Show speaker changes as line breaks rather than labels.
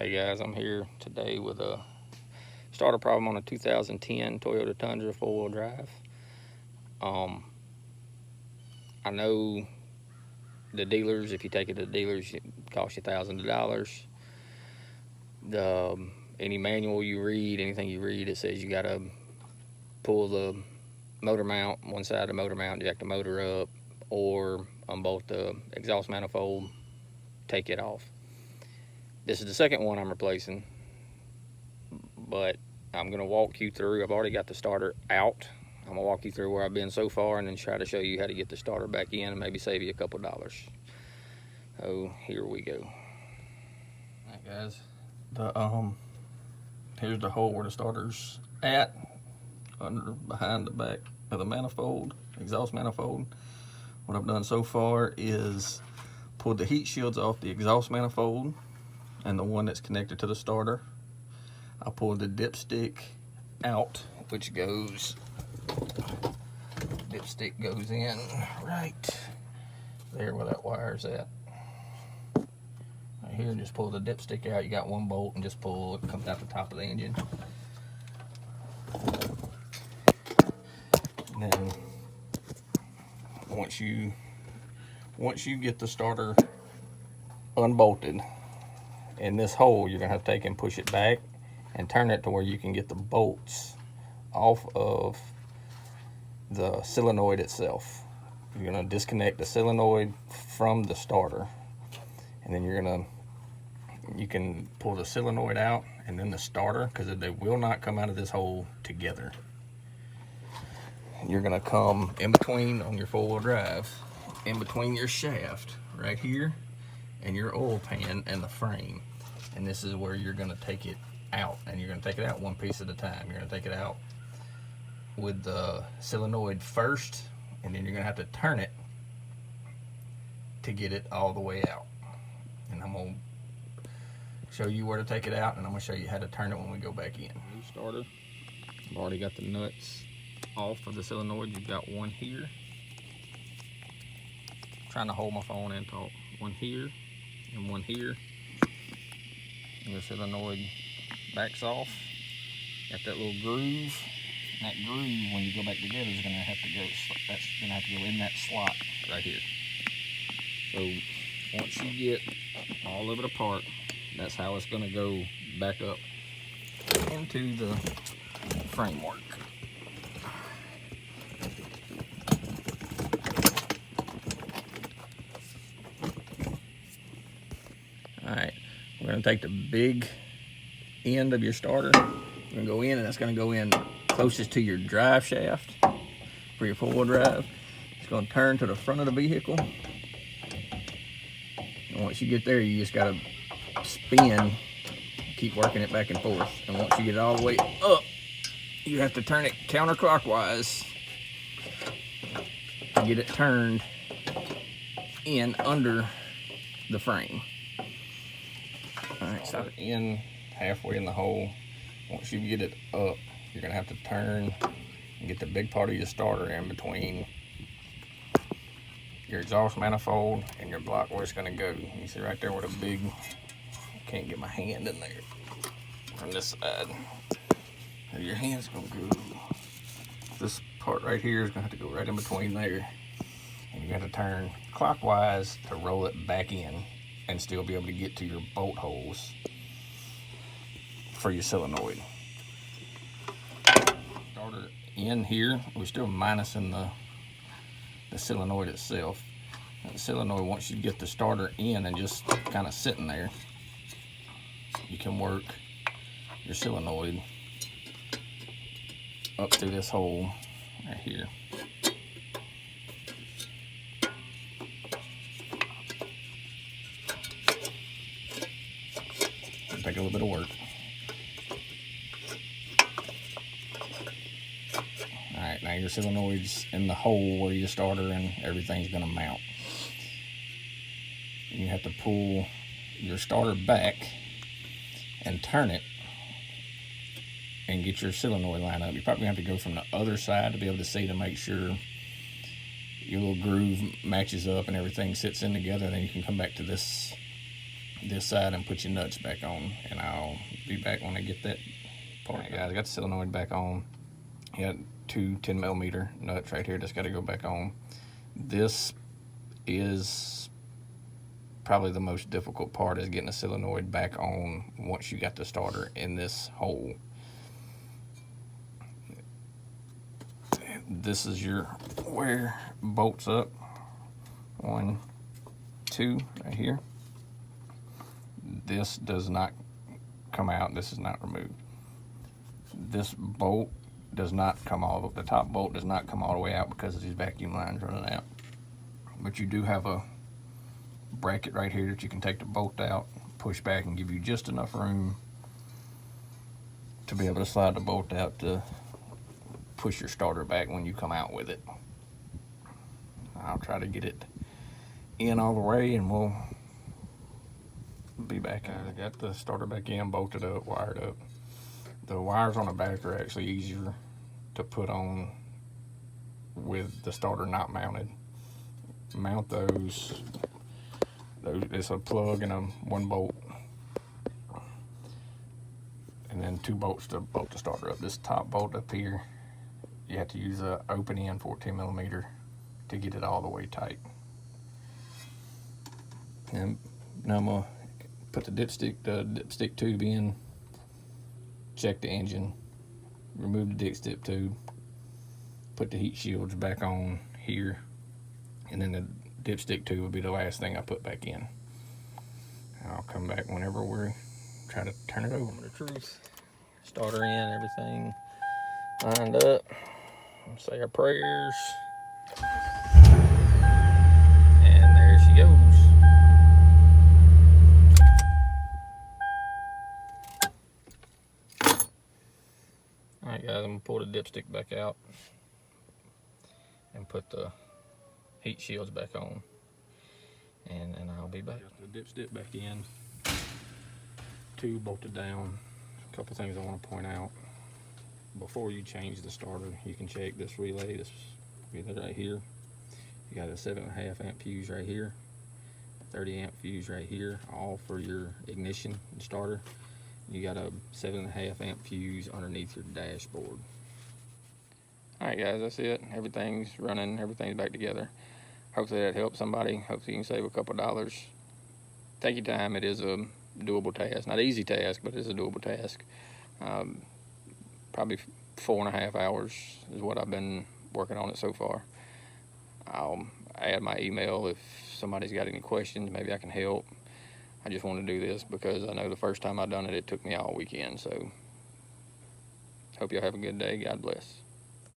Hey guys, I'm here today with a starter problem on a 2010 Toyota Tundra four-wheel drive. Um, I know the dealers, if you take it to the dealers, it costs you thousands of dollars. Any manual you read, anything you read, it says you gotta pull the motor mount, one side of the motor mount, jack the motor up, or unbolt the exhaust manifold, take it off. This is the second one I'm replacing, but I'm going to walk you through. I've already got the starter out. I'm going to walk you through where I've been so far and then try to show you how to get the starter back in and maybe save you a couple dollars. So here we go. All right, guys. Here's the hole where the starter's at, behind the back of the manifold, exhaust manifold. What I've done so far is pulled the heat shields off the exhaust manifold and the one that's connected to the starter. I pulled the dipstick out, which goes, dipstick goes in right there where that wire's at. Right here, just pull the dipstick out. You got one bolt and just pull, it comes out the top of the engine. And then once you get the starter unbolted in this hole, you're gonna have to take and push it back and turn it to where you can get the bolts off of the solenoid itself. You're gonna disconnect the solenoid from the starter, and then you can pull the solenoid out and then the starter, because they will not come out of this hole together. You're gonna come in between on your four-wheel drive, in between your shaft right here and your oil pan and the frame. And this is where you're gonna take it out, and you're gonna take it out one piece at a time. You're gonna take it out with the solenoid first, and then you're gonna have to turn it to get it all the way out. And I'm gonna show you where to take it out, and I'm gonna show you how to turn it when we go back in. New starter. I've already got the nuts off of the solenoid. You've got one here. I'm trying to hold my phone and talk. One here and one here. And the solenoid backs off. Got that little groove. And that groove, when you go back together, is gonna have to go. That's gonna have to go in that slot right here. So once you get all of it apart, that's how it's gonna go back up into the framework. All right, we're gonna take the big end of your starter. We're gonna go in, and that's gonna go in closest to your drive shaft for your four-wheel drive. It's gonna turn to the front of the vehicle. And once you get there, you just gotta spin, keep working it back and forth. And once you get it all the way up, you have to turn it counterclockwise to get it turned in under the frame. All right, stop it in halfway in the hole. Once you get it up, you're gonna have to turn and get the big part of your starter in between your exhaust manifold and your block where it's gonna go. You see right there with a big, can't get my hand in there from this side. Your hand's gonna go. This part right here is gonna have to go right in between there. And you gotta turn clockwise to roll it back in and still be able to get to your bolt holes for your solenoid. Starter in here, we're still minusing the solenoid itself. The solenoid, once you get the starter in and just kind of sitting there, you can work your solenoid up through this hole right here. It'll take a little bit of work. Alright, now your solenoid's in the hole where your starter and everything's gonna mount. You have to pull your starter back and turn it and get your solenoid line up. You probably have to go from the other side to be able to see, to make sure your little groove matches up and everything sits in together. Then you can come back to this this side and put your nuts back on, and I'll be back when I get that part. Right, guys, I got the solenoid back on. You got two 10mm nuts right here that's got to go back on. This is probably the most difficult part, is getting the solenoid back on once you got the starter in this hole. This is your where bolts up. 1, 2 right here. This does not come out. This is not removed. This bolt does not come all the top bolt does not come all the way out because of these vacuum lines running out. But you do have a bracket right here that you can take the bolt out, push back, and give you just enough room to be able to slide the bolt out to push your starter back when you come out with it. I'll try to get it in all the way and we'll be back. I got the starter back in, bolted up, wired up. The wires on the back are actually easier to put on with the starter not mounted. Mount those. It's a plug and a 1 bolt, and then 2 bolts to bolt the starter up. This top bolt up here, you have to use a open end 14mm to get it all the way tight. And now I'm gonna put the dipstick tube in, check the engine, remove the dipstick tube, put the heat shields back on here, and then the dipstick tube will be the last thing I put back in. I'll come back whenever we try to turn it over.
The truth. Starter in, everything lined up. Say our prayers. And there she goes. Alright guys, I'm going to pull the dipstick back out and put the heat shields back on, and I'll be back.
Got the dipstick back in, 2 bolted down. A couple things I want to point out. Before you change the starter, you can check this relay, this relay right here. You got a 7.5 amp fuse right here, 30 amp fuse right here, all for your ignition and starter. You got a 7.5 amp fuse underneath your dashboard. Alright guys, that's it. Everything's running, everything's back together. Hopefully that helps somebody. Hopefully you can save a couple dollars. Take your time. It is a doable task. Not an easy task, but it's a doable task. Probably 4.5 hours is what I've been working on it so far. I'll add my email if somebody's got any questions. Maybe I can help. I just want to do this because I know the first time I done it, it took me all weekend. So hope y'all have a good day. God bless.